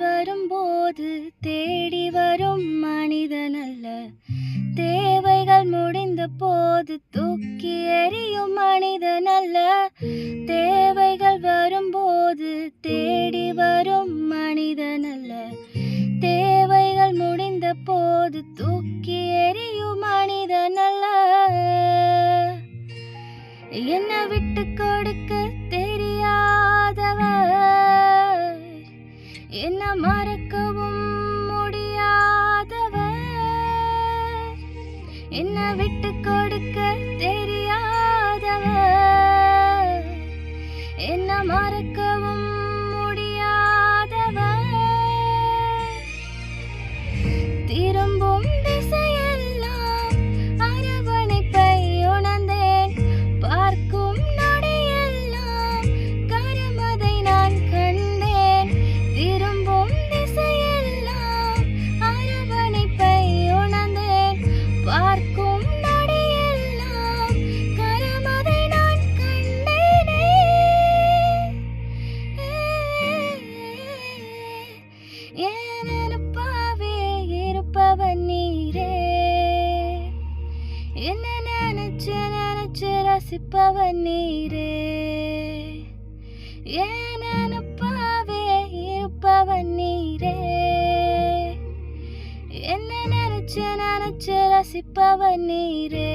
வரும்போது தேடி வரும் மனிதனல்ல, தேவைகள் முடிந்த போது தூக்கி எறியும் மனிதனல்ல. தேவைகள் வரும்போது தேடி வரும் மனிதனல்ல, தேவைகள் முடிந்த போது தூக்கி எறியும் மனிதனல்ல. என்ன விட்டு கொடுக்க தெரியாதவர், என்ன மறக்கவும் முடியாதவர். என்ன விட்டு கொடுக்க தெரியாதவர், என்ன மறக்கவும் முடியாதவர். திரும்பும் திசையெல்லாம் அரவணைப்பை உணர்ந்தேன், பார்க்கும் நொடியெல்லாம் கரமதை நான் கண்டேன். திரும்பும் திசையெல்லாம் அரவணைப்பை உணர்ந்தேன், பார்க்கும் நொடியெல்லாம் கரமதை நான் கண்டேனே. என் நினைப்பாவே இருப்பவன் நீரே, என்ன நினைச்சு நினைச்சு ரசிப்பவன் நீரே. என் நினைப்பாவே இருப்பவன் நீரே, என்ன நினைச்சு நினைச்சு ரசிப்பவன் நீரே.